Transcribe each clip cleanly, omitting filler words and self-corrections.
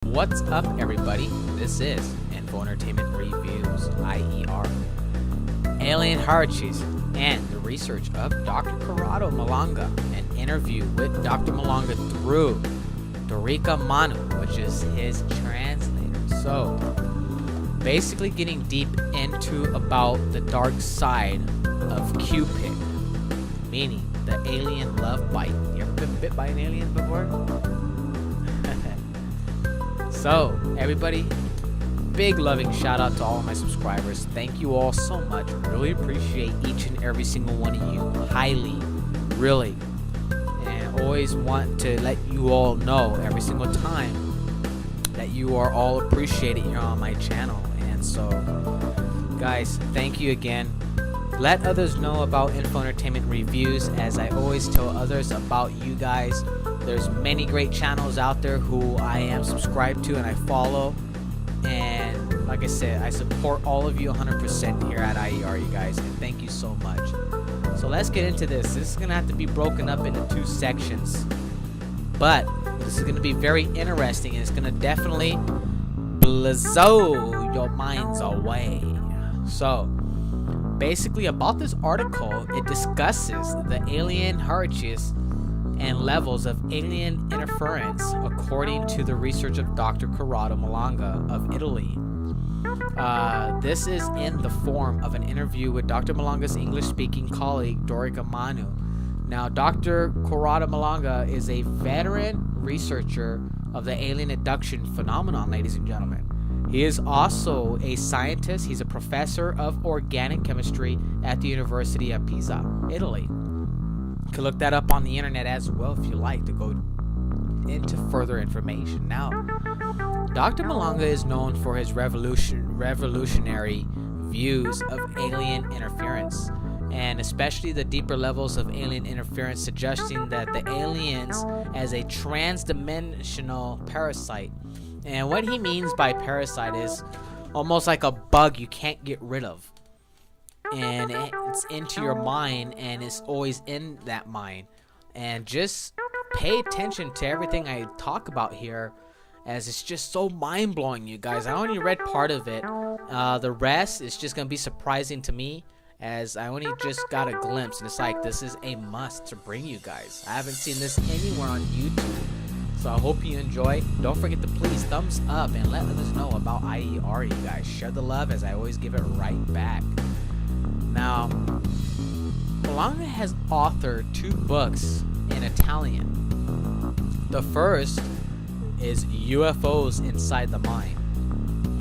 What's up, everybody? This is Info Entertainment Reviews, I.E.R. Alien Hierarchies and the research of Dr. Corrado Malanga. An interview with Dr. Malanga through Dorica Manu, which is his translator. So, basically getting deep into about the dark side of Cupid, meaning the alien love bite. You ever been bit by an alien before? So, everybody, big loving shout out to all of my subscribers. Thank you all so much. Really appreciate each and every single one of you. Highly, really. And always want to let you all know every single time that you are all appreciated here on my channel. And so, guys, thank you again. Let others know about Info Entertainment Reviews, as I always tell others about you guys. There's many great channels out there who I am subscribed to and I follow. And like I said, I support all of you 100% here at I.E.R, you guys. And thank you so much. So let's get into this. This is going to have to be broken up into two sections. But this is going to be very interesting. And it's going to definitely blow your minds away. So, basically about this article, it discusses the alien hierarchies and levels of alien interference according to the research of Dr. Corrado Malanga of Italy. This is in the form of an interview with Dr. Malanga's English-speaking colleague, Dorica Manu. Now, Dr. Corrado Malanga is a veteran researcher of the alien abduction phenomenon, ladies and gentlemen. He is also a scientist. He's a professor of organic chemistry at the University of Pisa, Italy. You can look that up on the internet as well if you like to go into further information. Now, Dr. Malanga is known for his revolutionary views of alien interference, and especially the deeper levels of alien interference, suggesting that the aliens as a trans-dimensional parasite. And what he means by parasite is almost like a bug you can't get rid of. And it's into your mind, and it's always in that mind. And just pay attention to everything I talk about here, as it's just so mind-blowing, you guys. I only read part of it. The rest is just going to be surprising to me, as I only just got a glimpse. And it's like, this is a must to bring you guys. I haven't seen this anywhere on YouTube. So I hope you enjoy. Don't forget to please thumbs up and let others know about I.E.R, you guys. Share the love, as I always give it right back. Now, Malanga has authored 2 books in Italian. The first is UFOs Inside the Mind.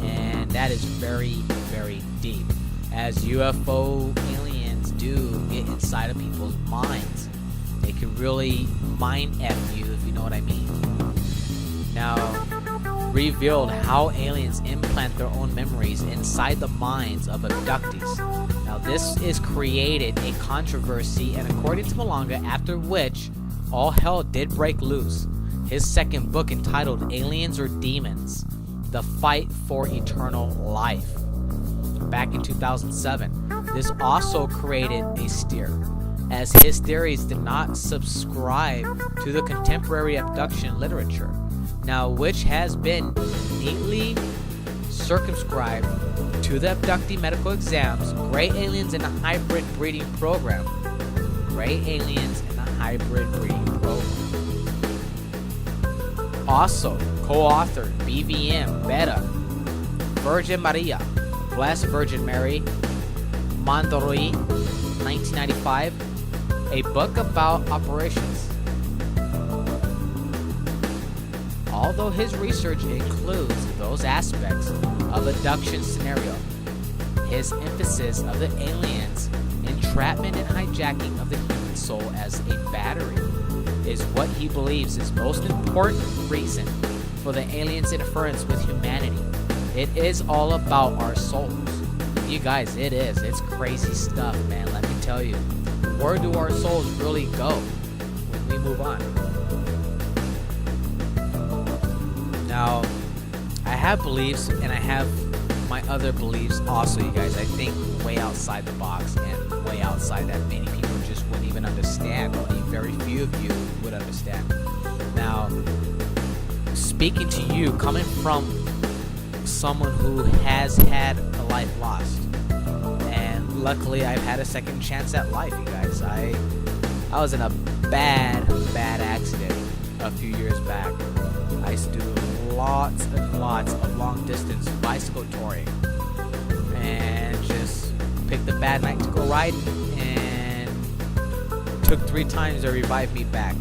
And that is very, very deep, as UFO aliens do get inside of people's minds. They can really mind F you, if you know what I mean. Now, revealed how aliens implant their own memories inside the minds of abductees. Now, this is created a controversy, and according to Malanga, after which all hell did break loose. His second book, entitled Aliens or Demons: The Fight for Eternal Life, back in 2007. This also created a stir, as his theories did not subscribe to the contemporary abduction literature, now which has been neatly circumscribed to the abductee medical exams, gray aliens in a hybrid breeding program. Gray aliens in a hybrid breeding program. Also, co-authored BVM, Beta, Virgin Maria, Blessed Virgin Mary, Mondori, 1995, a book about operations. Although his research includes those aspects of abduction scenario, his emphasis of the aliens' entrapment and hijacking of the human soul as a battery is what he believes is most important reason for the aliens' interference with humanity. It is all about our souls. You guys, it is. It's crazy stuff, man. Let me tell you. Where do our souls really go when we move on? Now, I have beliefs, and I have my other beliefs also, you guys. I think way outside the box, and way outside that many people just wouldn't even understand. Only very few of you would understand. Now, speaking to you coming from someone who has had a life lost. And luckily, I've had a second chance at life, you guys. I was in a bad accident a few years back. I used to do lots and lots of long distance bicycle touring and just picked a bad night to go riding, and took 3 times to revive me back.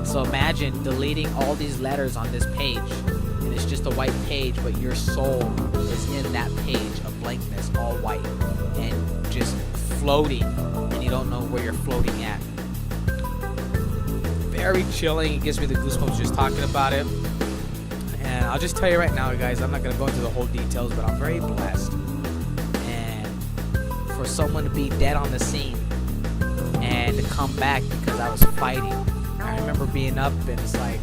So imagine deleting all these letters on this page, and it's just a white page, but your soul is in that page of blankness, all white, and just floating, and you don't know where you're floating at. Very chilling. It gives me the goosebumps just talking about it. And I'll just tell you right now, guys, I'm not going to go into the whole details, but I'm very blessed. And for someone to be dead on the scene and to come back because I was fighting. I remember being up, and it's like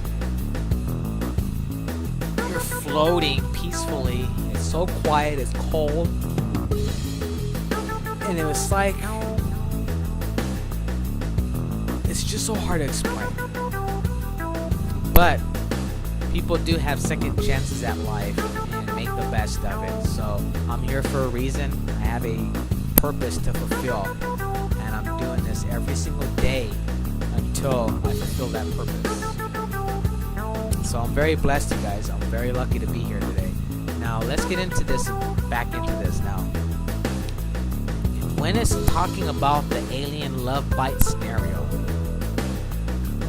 you're floating peacefully. It's so quiet, it's cold. And it was like, it's just so hard to explain. But people do have second chances at life and make the best of it. So I'm here for a reason. I have a purpose to fulfill, and I'm doing this every single day until I fulfill that purpose. So I'm very blessed, you guys. I'm very lucky to be here today. Now let's get into this, back into this now. When it's talking about the alien love bite scenario,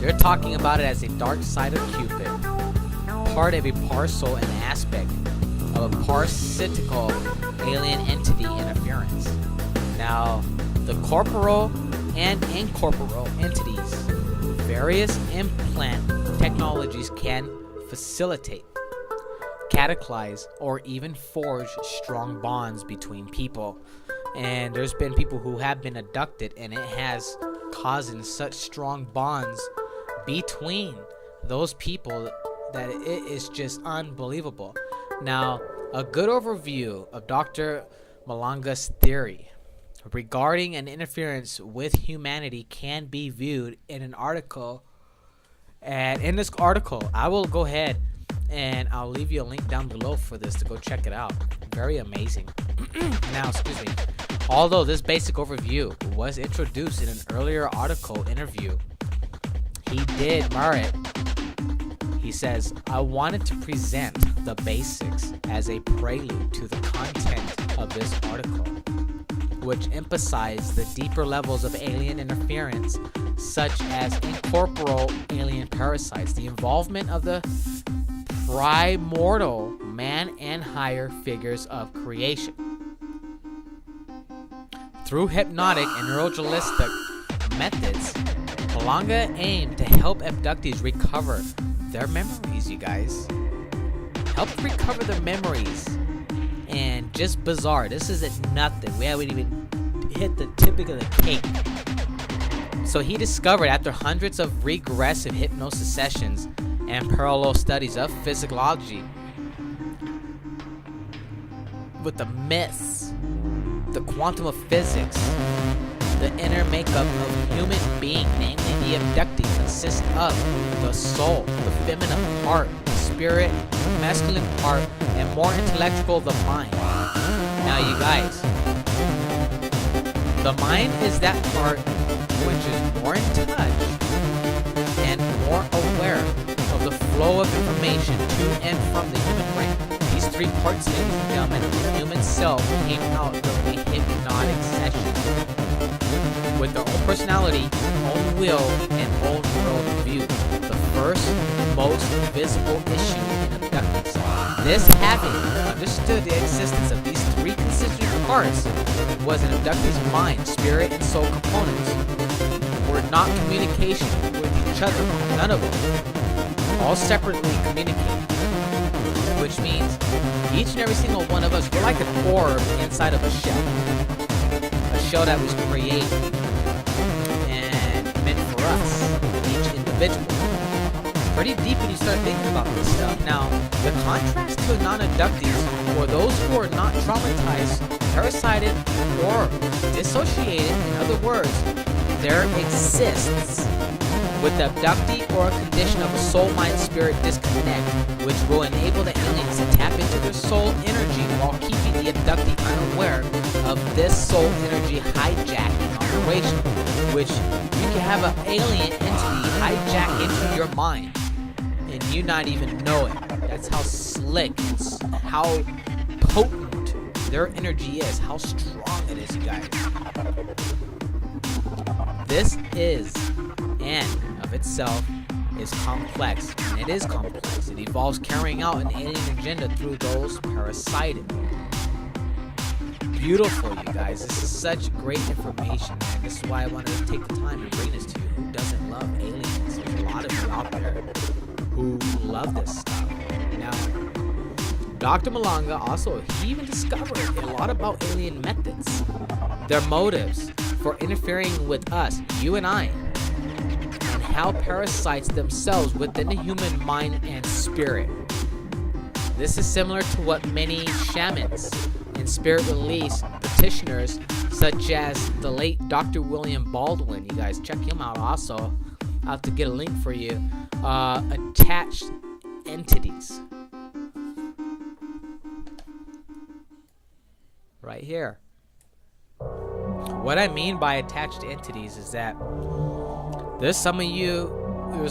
they're talking about it as a dark side of Cupid, part of a parcel and aspect of a parasitical alien entity interference. Now, the corporal and incorporeal entities, various implant technologies can facilitate, catalyze, or even forge strong bonds between people. And there's been people who have been abducted, and it has caused such strong bonds between those people that it is just unbelievable. Now, a good overview of Dr. Malanga's theory regarding an interference with humanity can be viewed in an article. And in this article, I will go ahead and I'll leave you a link down below for this to go check it out. Very amazing. Now, excuse me. Although this basic overview was introduced in an earlier article interview, he did merit. He says, I wanted to present the basics as a prelude to the content of this article, which emphasized the deeper levels of alien interference, such as incorporeal alien parasites, the involvement of the primordial man and higher figures of creation. Through hypnotic and neurologistic methods, Malanga aimed to help abductees recover their memories, you guys. Help recover their memories. And just bizarre, this isn't nothing. We haven't even hit the tip of the cake. So he discovered, after hundreds of regressive hypnosis sessions and parallel studies of physiology, with the myths, the quantum of physics, the inner makeup of human being, namely the abductee, consists of the soul, the feminine part, the spirit, the masculine part, and more intellectual, the mind. Now, you guys, the mind is that part which is more in touch and more aware of the flow of information to and from the human brain. These 3 parts, ladies and gentlemen, of the human self came out during a hypnotic session with their own personality, own will, and own world view. The first, most visible issue in abductees. This, having understood the existence of these 3 constituent parts, was an abductee's mind, spirit, and soul components were not communication with each other. None of them. All separately communicating. Which means each and every single one of us, we're like an orb inside of a shell. A shell that was created and meant for us, each individual. Pretty deep when you start thinking about this stuff. Now, the contrast to non-abductees, or those who are not traumatized, parasited, or dissociated, in other words, there exists with the abductee or a condition of a soul-mind-spirit disconnect, which will enable the aliens to tap into their soul energy while keeping the abductee unaware of this soul energy hijacking operation, which you can have an alien entity hijack into your mind and you not even know it. That's how slick, how potent their energy is, how strong it is, you guys. This is, and of itself, is complex, and it is complex. It involves carrying out an alien agenda through those parasited. Beautiful, you guys. This is such great information, and this is why I wanted to take the time to bring this to you. Who doesn't love aliens? There's a lot of you out there who love this stuff. Now, Dr. Malanga also, he even discovered a lot about alien methods, their motives for interfering with us, you and I, and how parasites themselves within the human mind and spirit. This is similar to what many shamans and spirit release practitioners, such as the late Dr. William Baldwin, you guys check him out also, I'll have to get a link for you, attached entities. Right here. What I mean by attached entities is that there's a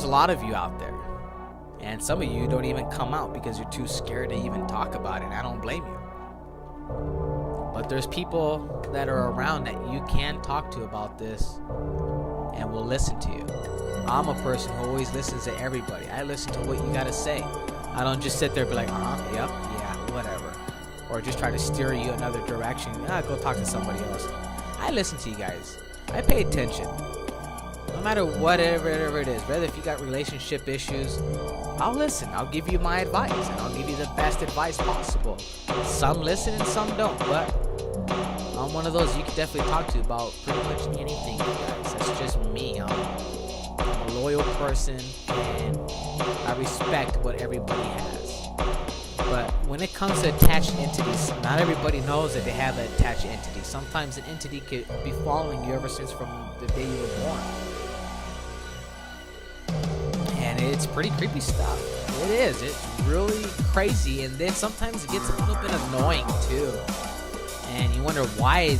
lot of you out there, and some of you don't even come out because you're too scared to even talk about it, and I don't blame you. But there's people that are around that you can talk to about this and will listen to you. I'm a person who always listens to everybody. I listen to what you gotta say. I don't just sit there and be like, yep, yeah, whatever. Or just try to steer you another direction. Go talk to somebody else. I listen to you guys. I pay attention. No matter whatever it is, whether if you got relationship issues, I'll listen. I'll give you my advice, and I'll give you the best advice possible. Some listen and some don't, but I'm one of those you can definitely talk to about pretty much anything, guys. That's just me. I'm a loyal person, and I respect what everybody has. But when it comes to attached entities, not everybody knows that they have an attached entity. Sometimes an entity could be following you ever since from the day you were born. And it's pretty creepy stuff. It is. It's really crazy. And then sometimes it gets a little bit annoying too. And you wonder why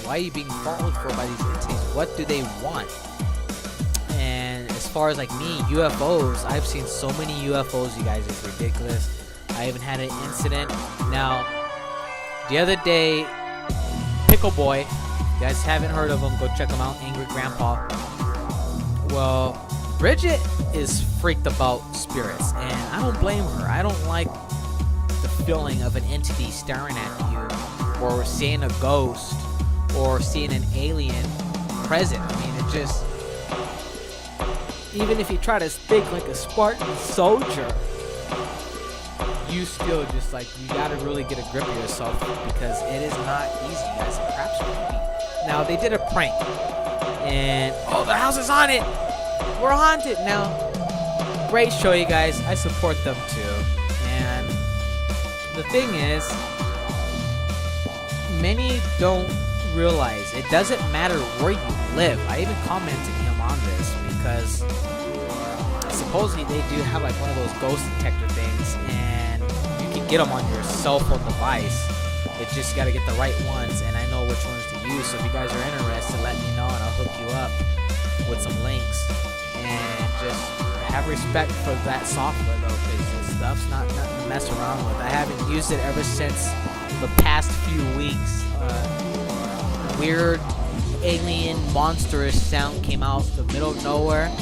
are you being followed for by these entities? What do they want? And as far as like me, UFOs, I've seen so many UFOs, you guys, it's ridiculous. I even had an incident. Now, the other day, Pickle Boy, you guys haven't heard of him, go check him out, Angry Grandpa. Well, Bridget is freaked about spirits, and I don't blame her. I don't like the feeling of an entity staring at you, or seeing a ghost, or seeing an alien present. I mean, it just, even if you try to think like a Spartan soldier, you still just like, you gotta really get a grip of yourself, because it is not easy, guys. It craps creepy. Now, they did a prank, and the house is haunted. We're haunted. Now, great show, you guys. I support them too. And the thing is, many don't realize it doesn't matter where you live. I even commented him on this because supposedly they do have like one of those ghost detector things, and you can get them on your cell phone device. It just got to get the right ones, and I know which ones to use. So if you guys are interested, let me know, and I'll hook you up with some links. And just have respect for that software, though, because this stuff's not nothing to mess around with. I haven't used it ever since the past few weeks. Weird alien monstrous sound came out the middle of nowhere,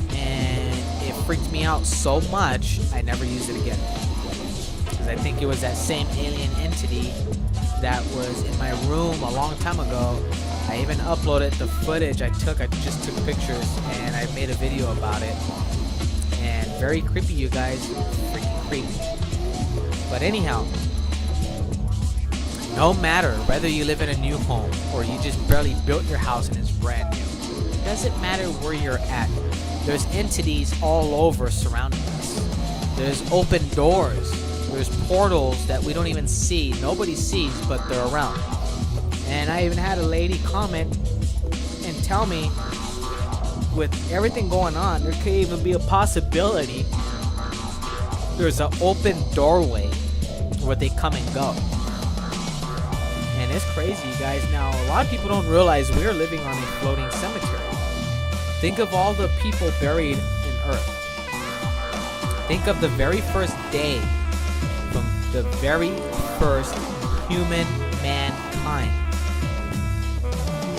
and it freaked me out so much I never used it again, because I think it was that same alien entity that was in my room a long time ago. I even uploaded the footage I just took pictures, and I made a video about it. And very creepy, you guys. Freaking creepy. But anyhow, no matter whether you live in a new home or you just barely built your house and it's brand new, it doesn't matter where you're at. There's entities all over surrounding us. There's open doors. There's portals that we don't even see. Nobody sees, but they're around. And I even had a lady comment and tell me with everything going on, there could even be a possibility there's an open doorway where they come and go. And it's crazy, you guys. Now, a lot of people don't realize we're living on a floating cemetery. Think of all the people buried in Earth. Think of the very first day from the very first human mankind.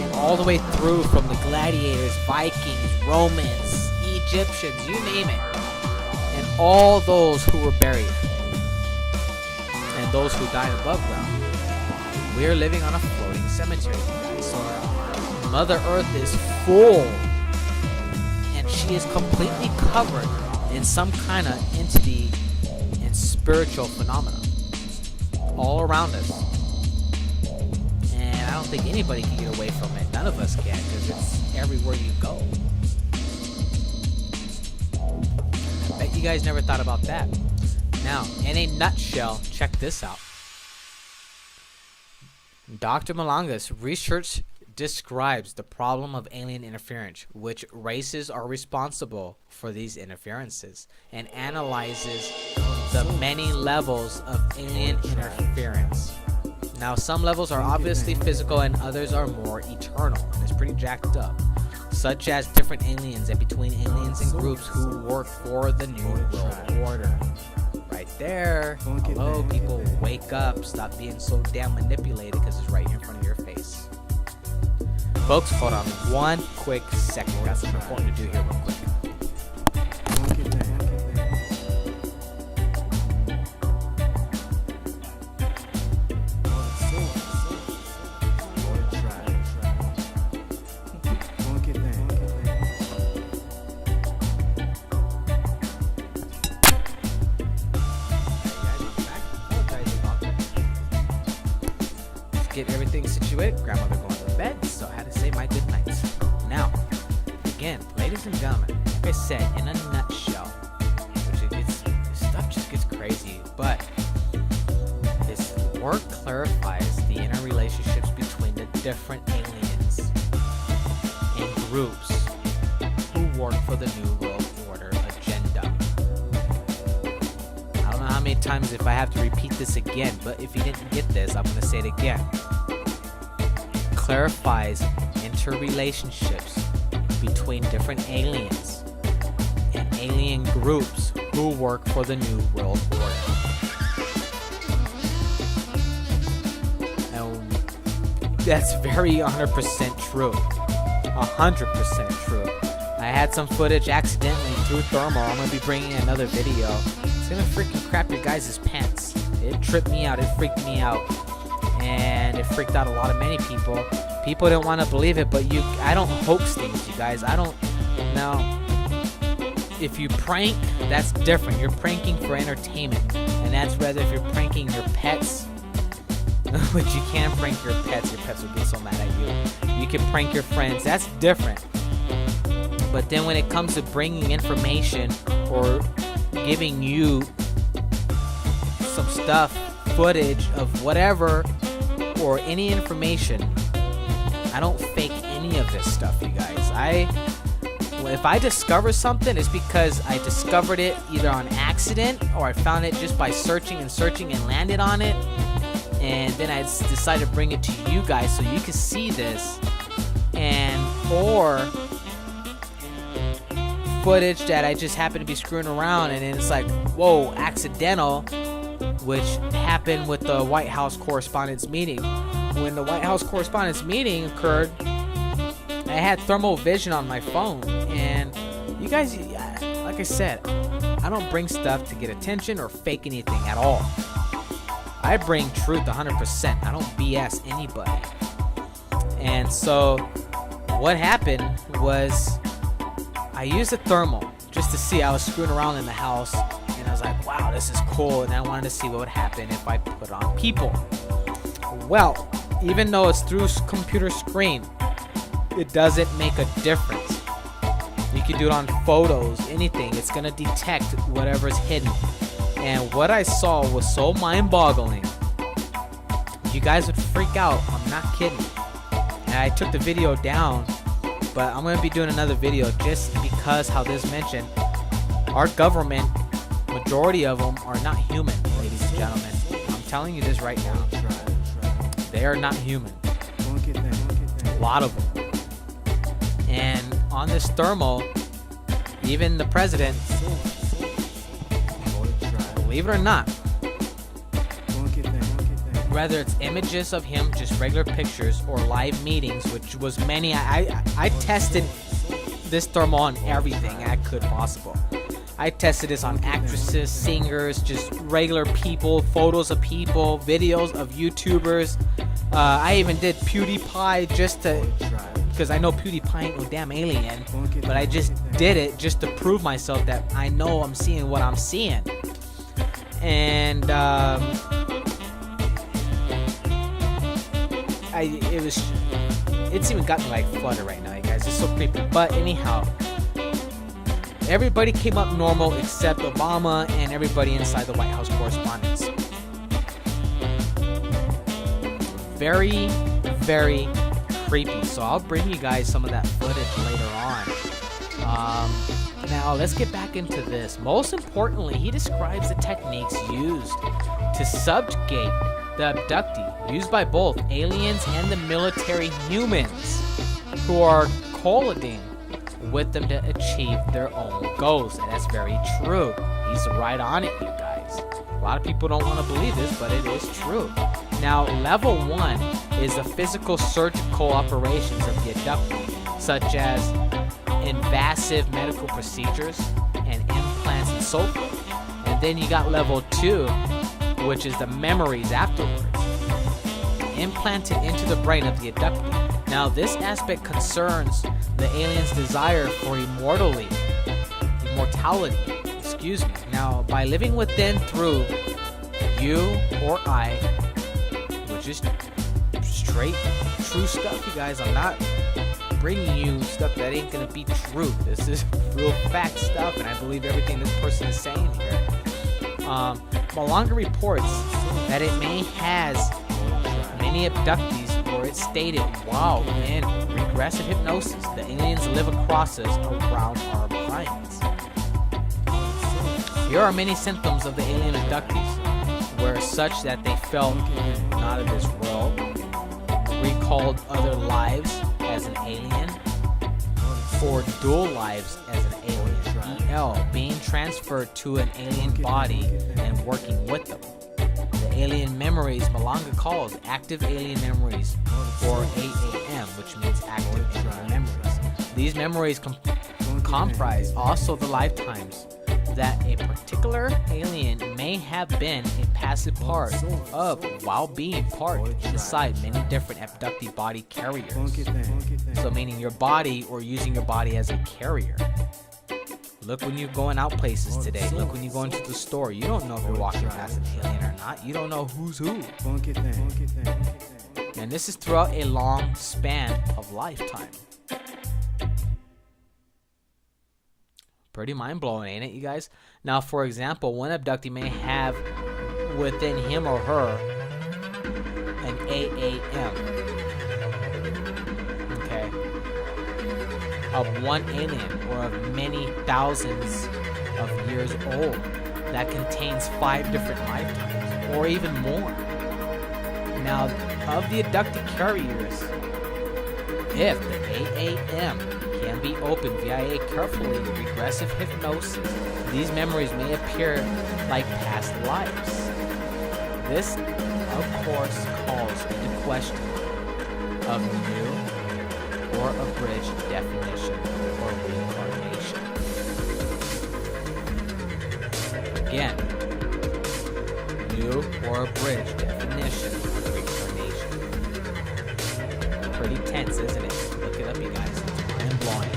And all the way through from the gladiators, Vikings, Romans, Egyptians, you name it. And all those who were buried. And those who died above ground. We're living on a floating cemetery, guys. So Mother Earth is full. And she is completely covered in some kind of entity and spiritual phenomena all around us. And I don't think anybody can get away from it. None of us can, because it's everywhere you go. I bet you guys never thought about that. Now, in a nutshell, check this out. Dr. Malanga's research describes the problem of alien interference, which races are responsible for these interferences, and analyzes the many levels of alien interference. Now, some levels are obviously physical and others are more eternal, and it's pretty jacked up, such as different aliens and between aliens and groups who work for the New World Order. Right there. Hello, people, wake up. Stop being so damn manipulated, because it's right here in front of your face. Folks, hold on one quick second. Got something important to do here real quick. Get everything situated. Grandmother going to bed, so I had to say my good nights. Now, again, ladies and gentlemen, like I said, in a nutshell, which this stuff just gets crazy, but this work clarifies the interrelationships between the different aliens and groups who work for the New World Order agenda. I don't know how many times if I have to repeat this again, but if you didn't get this, I'm going to say it again. Clarifies interrelationships between different aliens and alien groups who work for the New World Order. And that's very 100% true. 100% true. I had some footage accidentally through thermal. I'm going to be bringing another video. It's going to freaking crap your guys' pants. It tripped me out. It freaked me out. And it freaked out a lot of many people. People didn't want to believe it, but I don't hoax things, you guys. I don't. Now, if you prank, that's different. You're pranking for entertainment, and that's whether if you're pranking your pets, which you can prank your pets will get so mad at you. You can prank your friends. That's different. But then when it comes to bringing information or giving you some stuff, footage of whatever, or any information, I don't fake any of this stuff, you guys. If I discover something, it's because I discovered it either on accident or I found it just by searching and landed on it, and then I decided to bring it to you guys so you can see this, or footage that I just happened to be screwing around and then it's like, whoa, accidental, which happened with the White House Correspondents' Meeting. When the White House Correspondents' Meeting occurred, I had thermal vision on my phone, and you guys, like I said, I don't bring stuff to get attention or fake anything at all. I bring truth 100%. I don't BS anybody. And so what happened was I used a thermal just to see. I was screwing around in the house, and I was like, wow, this is cool, and I wanted to see what would happen if I put on people. Well, even though it's through computer screen, it doesn't make a difference. You can do it on photos, anything. It's going to detect whatever's hidden. And what I saw was so mind-boggling. You guys would freak out. I'm not kidding. And I took the video down, but I'm going to be doing another video just because how this mentioned, our government, majority of them are not human, ladies and gentlemen. I'm telling you this right now. They are not human. A lot of them. And on this thermal, even the president, believe it or not, whether it's images of him, just regular pictures, or live meetings, which was many. I tested this thermal on everything I could possible. I tested this on actresses, singers, just regular people, photos of people, videos of YouTubers. I even did PewDiePie just to, because I know PewDiePie ain't no damn alien, but I just did it just to prove myself that I know I'm seeing what I'm seeing. And it's even got me like flooded right now, you guys. It's so creepy. But anyhow, everybody came up normal except Obama and everybody inside the White House correspondence. Very, very creepy. So I'll bring you guys some of that footage later on. Now let's get back into this. Most importantly, he describes the techniques used to subjugate the abductee, used by both aliens and the military humans who are colluding with them to achieve their own goals. And that's very true. He's right on it, you guys. A lot of people don't want to believe this, but it is true. Now, level 1 is the physical surgical operations of the abductee, such as invasive medical procedures and implants and so forth. And then you got level 2, which is the memories afterwards, implanted into the brain of the abductee. Now, this aspect concerns the alien's desire for immortality. Now, by living within through you or I, which is straight true stuff, you guys. I'm not bringing you stuff that ain't gonna be true. This is real fact stuff, and I believe everything this person is saying here. Malanga reports that it may has many abductees, or it stated, wow, in regressive hypnosis, the aliens live across us around our minds. Here are many symptoms of the alien abductees, were such that they felt not of this world, recalled other lives as an alien, or dual lives as an alien. E.L. being transferred to an alien body and working with them. The alien memories Malanga calls active alien memories, or AAM, which means active alien memories. These memories comprise also the lifetimes that a particular alien may have been a passive part of while being part inside many different abductee body carriers. So meaning your body, or using your body as a carrier. Look when you're going out places today. Look when you go into the store. You don't know if you're walking past an alien or not. You don't know who's who. And this is throughout a long span of lifetime. Pretty mind-blowing, ain't it, you guys? Now, for example, one abductee may have within him or her an AAM, okay, of one alien or of many thousands of years old that contains 5 different lifetimes, or even more. Now, of the abductee carriers, if the AAM can be opened via a carefully regressive hypnosis, these memories may appear like past lives. This, of course, calls into question of new or abridged definition or reincarnation. Again, new or abridged definition of reincarnation. Pretty tense, isn't it? Look it up, you guys. Mind-blowing.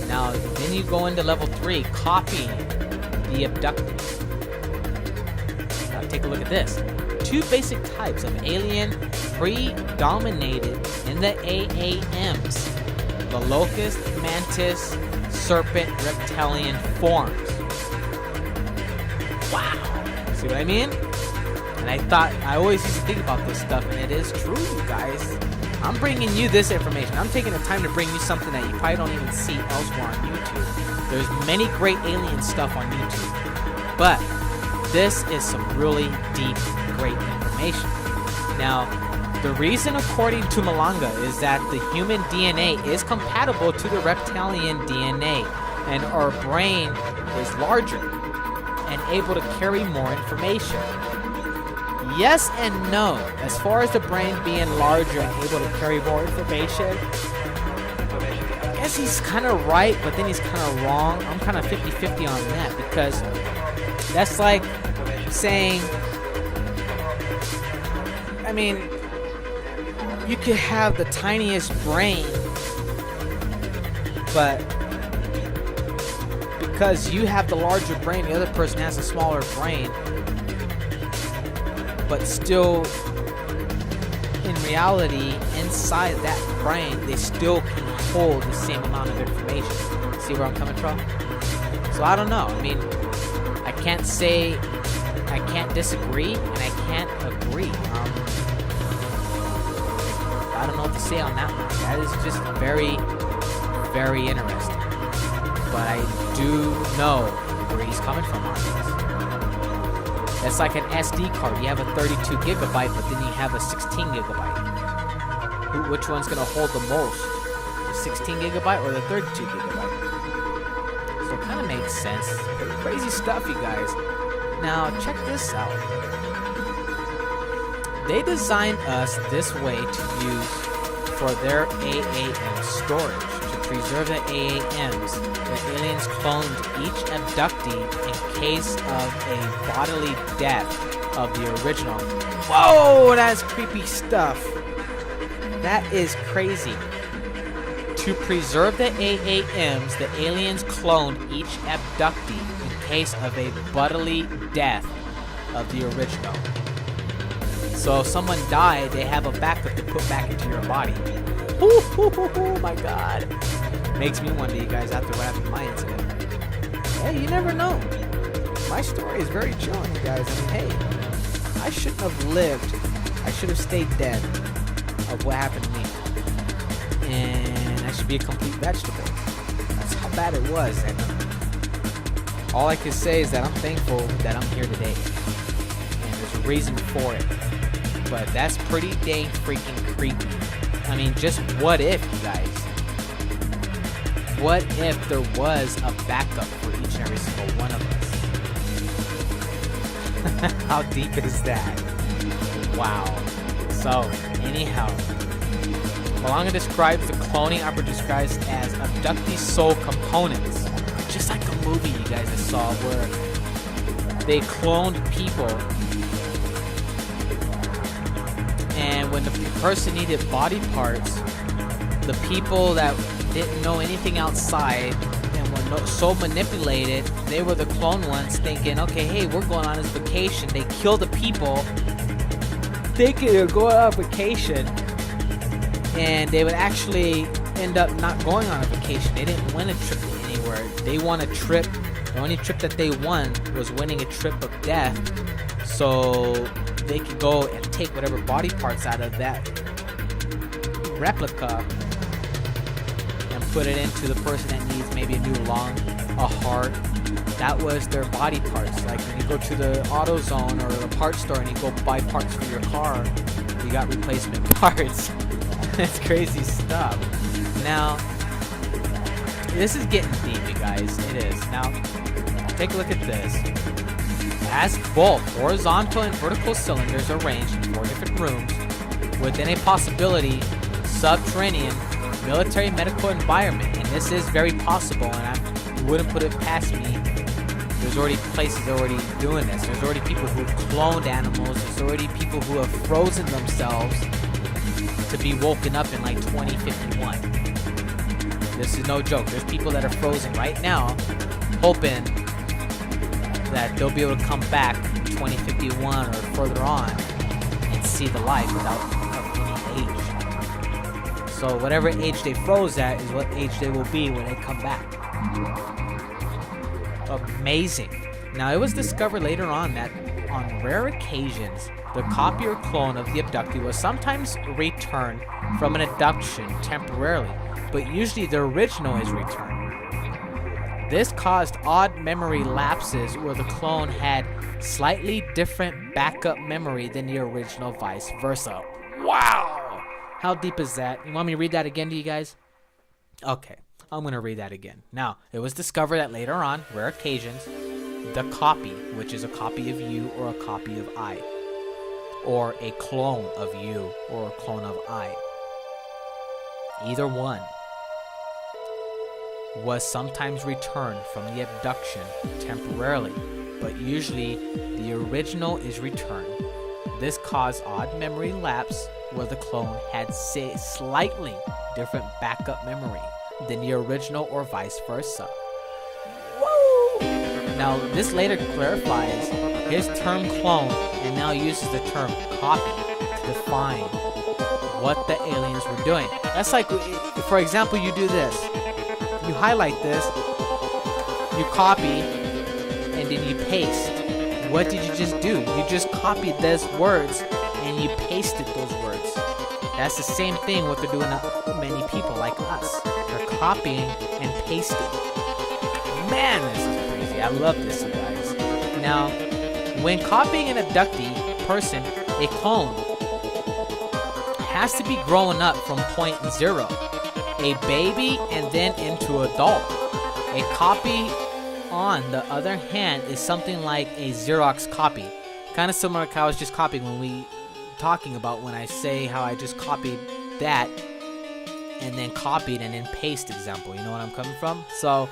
Now, then you go into level 3, copying the abductee. Now, take a look at this. 2 basic types of alien predominated in the AAMs: the locust, mantis, serpent, reptilian forms. Wow. See what I mean? And I always used to think about this stuff, and it is true, you guys. I'm bringing you this information. I'm taking the time to bring you something that you probably don't even see elsewhere on YouTube. There's many great alien stuff on YouTube, but this is some really deep, great information. Now, the reason, according to Malanga, is that the human DNA is compatible to the reptilian DNA, and our brain is larger and able to carry more information. Yes and no. As far as the brain being larger and able to carry more information, I guess he's kind of right, but then he's kind of wrong. I'm kind of 50-50 on that, because that's like saying, I mean, you could have the tiniest brain, but because you have the larger brain, the other person has a smaller brain, but still, in reality, inside that brain, they still can hold the same amount of information. See where I'm coming from? So I don't know. I mean, I can't say, I can't disagree, and I can't agree. I don't know what to say on that one. That is just very, very interesting. But I do know where he's coming from on this. That's like an SD card. You have a 32 gigabyte, but then you have a 16 gigabyte. Which one's going to hold the most? The 16 gigabyte or the 32 gigabyte? So it kind of makes sense. Pretty crazy stuff, you guys. Now, check this out. They designed us this way to use for their AAM storage. To preserve the AAMs, the aliens cloned each abductee in case of a bodily death of the original. Whoa, that's creepy stuff. That is crazy. To preserve the AAMs, the aliens cloned each abductee in case of a bodily death of the original. So if someone died, they have a backup to put back into your body. Oh my god. Makes me wonder, you guys, after what happened to my incident. Hey, you never know. My story is very chilling, you guys. I mean, hey, I shouldn't have lived. I should have stayed dead of what happened to me. And I should be a complete vegetable. That's how bad it was. And all I can say is that I'm thankful that I'm here today. And there's a reason for it. But that's pretty dang freaking creepy. I mean, just what if, you guys? What if there was a backup for each and every single one of us? How deep is that? Wow. So, anyhow, Malanga describes the cloning opera describes as abductee soul components. Just like a movie you guys have saw where they cloned people, and when the person needed body parts, the people that didn't know anything outside and were so manipulated, they were the clone ones thinking, okay, hey, we're going on this vacation. They kill the people thinking they're going on vacation, and they would actually end up not going on a vacation. They didn't win a trip anywhere. They won a trip. The only trip that they won was winning a trip of death, so they could go and take whatever body parts out of that replica and put it into the person that needs maybe a new lung, a heart. That was their body parts. Like when you go to the AutoZone or the parts store and you go buy parts for your car, you got replacement parts. It's crazy stuff. Now, this is getting deep, you guys. It is. Now, take a look at this. As both horizontal and vertical cylinders arranged in 4 different rooms within a possibility subterranean military medical environment, and this is very possible, and I wouldn't put it past me. There's already places already doing this. There's already people who have cloned animals. There's already people who have frozen themselves to be woken up in like 2051. This is no joke. There's people that are frozen right now hoping that they'll be able to come back in 2051 or further on and see the light without any age. So whatever age they froze at is what age they will be when they come back. Amazing. Now, it was discovered later on that on rare occasions, the copy or clone of the abductee was sometimes returned from an abduction temporarily, but usually the original is returned. This caused odd memory lapses where the clone had slightly different backup memory than the original, vice versa. Wow! How deep is that? You want me to read that again to you guys? Okay, I'm going to read that again. Now, it was discovered that later on, rare occasions, the copy, which is a copy of you or a copy of I, or a clone of you or a clone of I, either one, was sometimes returned from the abduction temporarily, but usually the original is returned. This caused odd memory lapse where the clone had slightly different backup memory than the original or vice versa. Woo! Now, this later clarifies his term clone and now uses the term copy to define what the aliens were doing. That's like, for example, you do this. You highlight this, you copy, and then you paste. What did you just do? You just copied those words and you pasted those words. That's the same thing what they're doing to many people like us. They're copying and pasting. Man, this is crazy. I love this, you guys. Now, when copying an abductee person, a clone has to be growing up from point 0. A baby and then into adult. A copy, on the other hand, is something like a Xerox copy. Kind of similar to how I was just copying when I say how I just copied that and then copied and then paste example. You know what I'm coming from? So,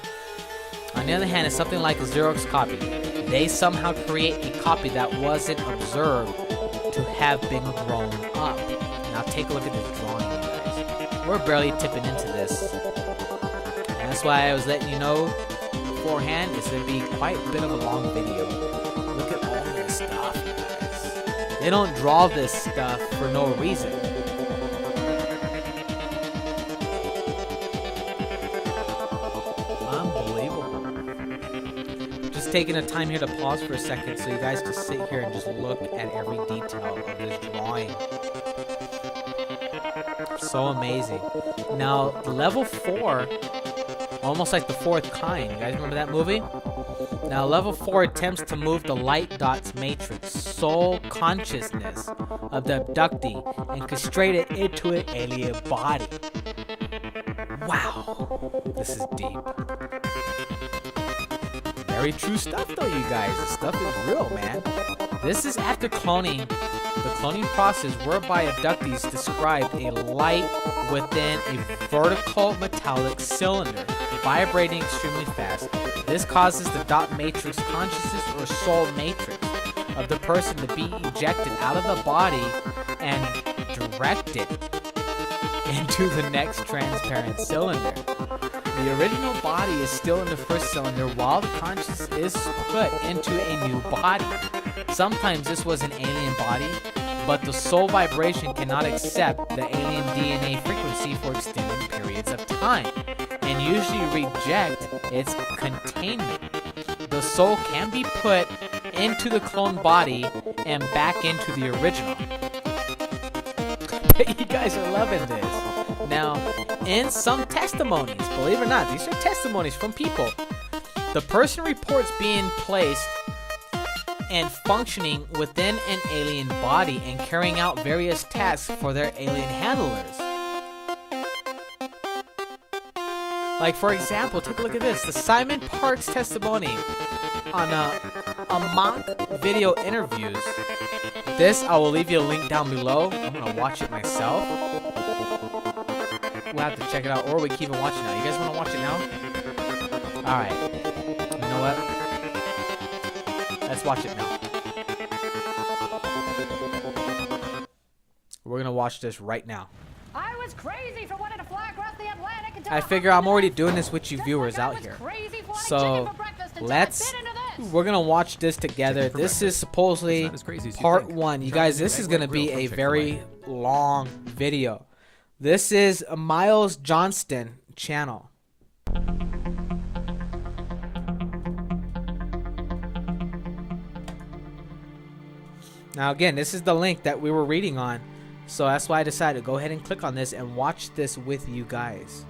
on the other hand, it's something like a Xerox copy. They somehow create a copy that wasn't observed to have been grown up. Now take a look at this drawing. We're barely tipping into this. And that's why I was letting you know beforehand it's going to be quite a bit of a long video. Look at all this stuff, guys. They don't draw this stuff for no reason. Unbelievable. Just taking the time here to pause for a second so you guys can sit here and just look at every detail of this drawing. So amazing. Now, level 4, almost like the fourth kind. You guys remember that movie? Now, level 4 attempts to move the light dots matrix, soul consciousness of the abductee, and castrate it into an alien body. Wow. This is deep. Very true stuff, though, you guys. This stuff is real, man. This is after cloning. The cloning process whereby abductees described a light within a vertical metallic cylinder, vibrating extremely fast. This causes the dot matrix consciousness or soul matrix of the person to be ejected out of the body and directed into the next transparent cylinder. The original body is still in the first cylinder while the consciousness is put into a new body. Sometimes this was an alien body, but the soul vibration cannot accept the alien DNA frequency for extended periods of time, and usually reject its containment. The soul can be put into the clone body and back into the original. You guys are loving this. Now, in some testimonies, believe it or not, these are testimonies from people. The person reports being placed and functioning within an alien body and carrying out various tasks for their alien handlers. Like, for example, take a look at this. The Simon Park's testimony on a mock video interviews. This, I will leave you a link down below. I'm going to watch it myself. We'll have to check it out, or we keep it watching now. You guys want to watch it now? Alright. You know what? Let's watch it now. We're going to watch this right now. I was crazy for wanting to fly across the Atlantic until I figure I'm already doing this with you viewers out here. So, we're going to watch this together. This is supposedly part 1. You guys, this is going to be a very long video. This is Miles Johnston channel. Now, again, this is the link that we were reading on. So that's why I decided to go ahead and click on this and watch this with you guys.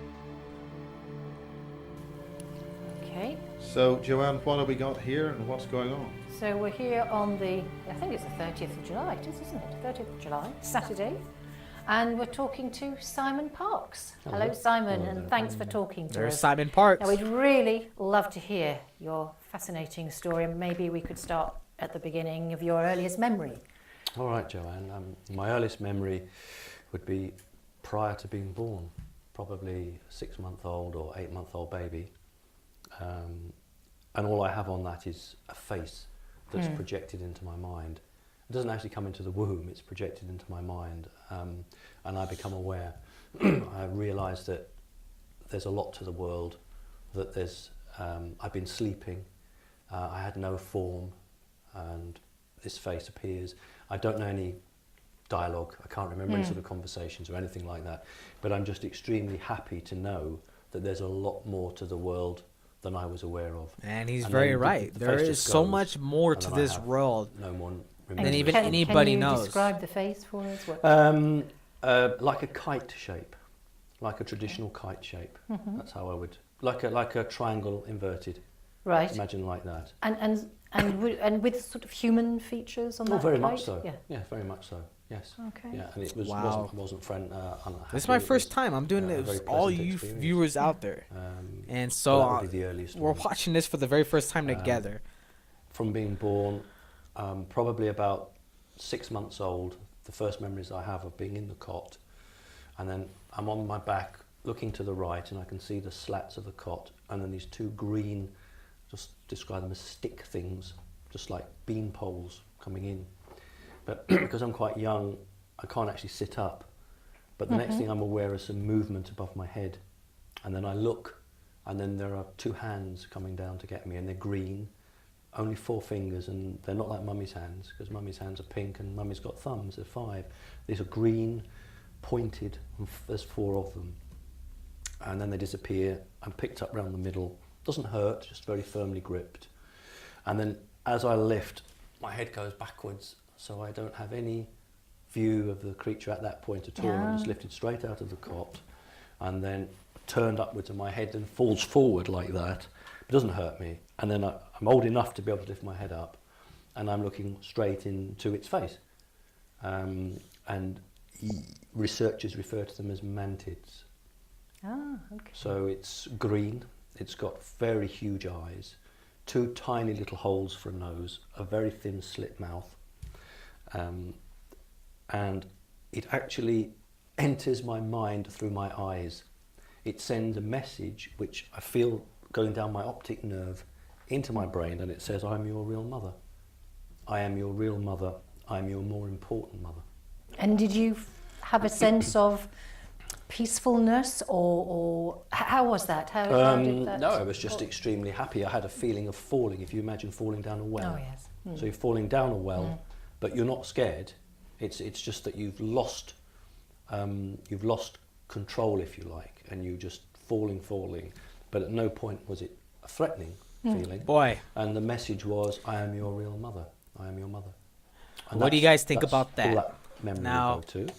Okay. So, Joanne, what have we got here and what's going on? So we're here on the, I think it's the 30th of July, it is, isn't it? 30th of July, Saturday. And we're talking to Simon Parks. Hello Simon, and thanks for talking to There's us. Simon Parks. Now, we'd really love to hear your fascinating story, and maybe we could start at the beginning of your earliest memory. All right, Joanne. My earliest memory would be prior to being born, probably a 6-month-old or 8-month-old baby. And all I have on that is a face that's projected into my mind. It doesn't actually come into the womb, it's projected into my mind. And I become aware. I realise that there's a lot to the world, that there's, I've been sleeping, I had no form, and this face appears. I don't know any dialogue, I can't remember any sort of conversations or anything like that, but I'm just extremely happy to know that there's a lot more to the world than I was aware of. And he's And very then right. the There face is just so goes, much more and to then I this have world no one than remembers. even Can anybody you knows. describe the face for us? What? Like a kite shape, like a traditional kite shape. That's how I would, like a triangle inverted. Right. Imagine like that. And with sort of human features on Oh, that very kite? much so. Yeah. Yeah, very much so. Yes. Okay. Yeah, and it was Wow. wasn't unhappy. This is my It first was, time. I'm doing a this very for all pleasant you experience. viewers out there. And But so that would be the earliest we're one. watching this for the very first time together. From being born, probably about 6 months old, the first memories I have of being in the cot, and then I'm on my back looking to the right, and I can see the slats of the cot, and then these two green, just describe them as stick things, just like bean poles coming in. But because I'm quite young, I can't actually sit up. But the next thing I'm aware is some movement above my head, and then I look, and then there are two hands coming down to get me, and they're green, only 4 fingers, and they're not like Mummy's hands, because Mummy's hands are pink and Mummy's got thumbs, they're 5. These are green, pointed, and there's 4 of them. And then they disappear. I'm picked up round the middle. Doesn't hurt, just very firmly gripped. And then as I lift, my head goes backwards, so I don't have any view of the creature at that point at all. I'm just lifted straight out of the cot, and then turned upwards, and my head then falls forward like that. It doesn't hurt me. And then I'm old enough to be able to lift my head up, and I'm looking straight into its face. And researchers refer to them as mantids. Ah, okay. So it's green, it's got very huge eyes, 2 tiny little holes for a nose, a very thin slit mouth, and it actually enters my mind through my eyes. It sends a message which I feel going down my optic nerve into my brain, and it says, I'm your real mother. I am your real mother. I am your more important mother. And did you have a sense of peacefulness, or how was that? How did that? No, I was just extremely happy. I had a feeling of falling. If you imagine falling down a well. Oh, yes. So you're falling down a well, but you're not scared. It's just that you've lost control, if you like, and you're just falling. But at no point was it a threatening feeling. Boy, And the message was, I am your real mother. I am your mother. And what do you guys think that's about all that? that memory Now, will go to.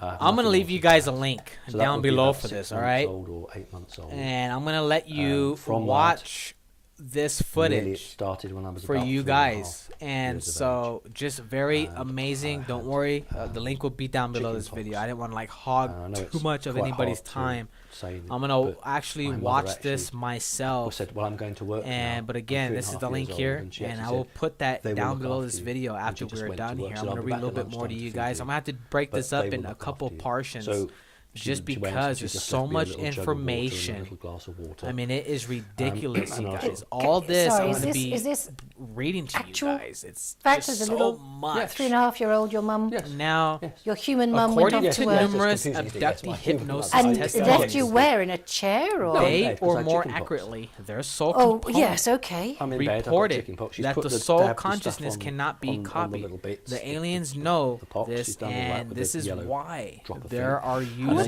I'm going to leave you guys a link So that down would be below about for 6 this, all months right? old or 8 months old. And I'm going to let you from watch this Really, it footage started when I was for about you 3.5 guys. And years of so just very And amazing. I Don't had, worry. The link will be down below chicken this video. pox. I didn't want to like I hog know too it's much of quite anybody's hard to time. say it, I'm going to but actually my mother watch actually this I myself. said, well, I'm going to work And now. but I'm again, 3.5 this is the years link old, here, and she and actually I will said, put that "They will down look below after this you." video And after she just we're went to done work. here. She I'm said, gonna "I'll be read a back little at bit more to lunchtime you to guys. feed I'm gonna have to break But this they up will in a look couple after you." portions, So just she went, because she there's just so left me a much little jug of water and a information. little glass of water. I mean, it is ridiculous, you and I guys. thought- All this Sorry, I'm is gonna this- be is this reading to you actual guys. It's fact just as a so little much. 3.5-year-old, your mum, Yes. Now, Yes. your human mum went according off to to work numerous That's confusing, abductee yes, my hypnosis human and mother. testimonies, left you where, in a chair, or? No, they, in bed, 'cause I or had more chickenpox. accurately, their soul Oh, component yes, okay. I'm in bed, I've got reported chickenpox. She's that put the the soul dab and consciousness stuff on- cannot be on the copied. little bits, The aliens know the pox, this, she's done all that and with this the is yellow why drop of there thing. are And users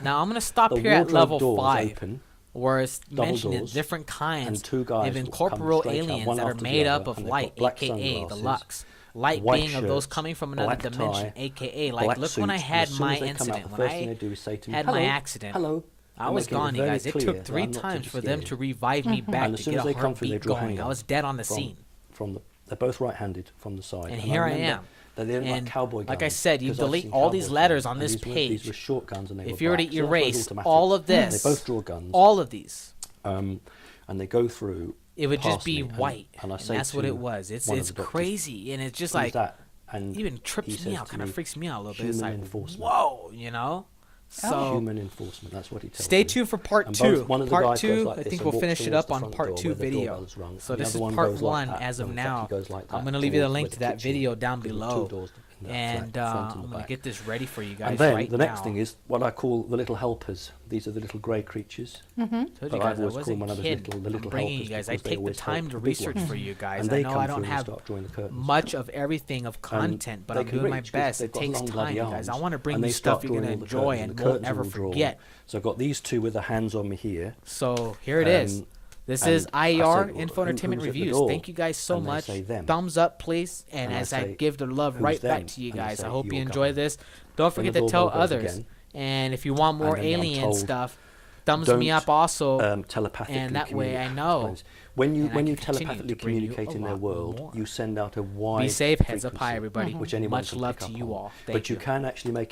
Now I'm gonna stop The here at wardrobe level doors 5, open, where it's double mentioned doors, different kinds and two guys of will come incorporeal straight out, aliens one that are after the made up other, of and they've light, got black aka the sunglasses, Lux. Light white being of those shirts, coming from another black dimension, tie, aka like black look when I suit, and had as soon my as they come out, incident, the when first thing I they do is say to me, had hello, my accident. hello. I and was making it gone, you very guys. It clear took that 3 I'm not to times be for them scared. to revive me back And as to soon get as a they come through, they heartbeat draw a going. handgun I was dead on the from- scene. They're both right-handed from the side. And here I remember am. They're like And cowboy guns. like I said, you 'cause I've delete seen all these cowboy letters guns, on and this these page. were short guns, and they If were you were to black. So that's why it's erase automatic. all of this, They both draw guns. all of these, And they go through. it would just past be me, and- white, and I and say that's what to it was. It's one of the doctors, crazy, and it's just "Who's like that?" And even he trips me says out, to kind of me, freaks me out a little bit. It's "Human like, enforcement." whoa, you know. So Human enforcement. That's what he tells stay me. tuned for part And two. both- one of the Part guys goes two, like I this think and we'll walks finish it towards up the on front part door two where the video. doorbell's rung, So and the this other is one part goes like one that. as of No, in fact, now. he goes like I'm that gonna leave you the towards link where to the that kitchen video is, down 'cause there's below. two doors in that And flat, the front I'm and the gonna back. get this ready for you guys And then right the next now. thing is what I call the little helpers. These are the little grey creatures. Told you But guys, I've I always called wasn't when I was kidding. little, the I'm little bringing you helpers, guys. I because they take the always time help to the big research ones. for you guys. And I they know come I don't through and have start drawing the curtains. much of everything of content, but they I'm can doing my reach because best. they've It got takes long time, bloody you guys. I arms, want to bring and you they stuff start you're gonna drawing all the enjoy curtains, and the won't curtains ever will draw. forget. So I've got these two with the hands on me here. So here it is. Um, This and is I I.E.R. said, Info "Who- Entertainment who's at the Reviews. door?" Thank you guys so And they much. say them. Thumbs up, please. And And I as I say, give the love "Who's right back them?" to you And they guys, I say, hope you "You're enjoy coming." this. Don't Then the forget to tell doorbell goes others. again. And if you want more And then I'm alien told, stuff, thumbs me Don't, up also. telepathically and that way I communicate. know, When you and I when can you continue telepathically to bring you communicate a in their lot world, more. you send out a wide Be safe. Heads up high, frequency, everybody. which anyone Much can love pick to up you on. all. Thank But you you. can actually make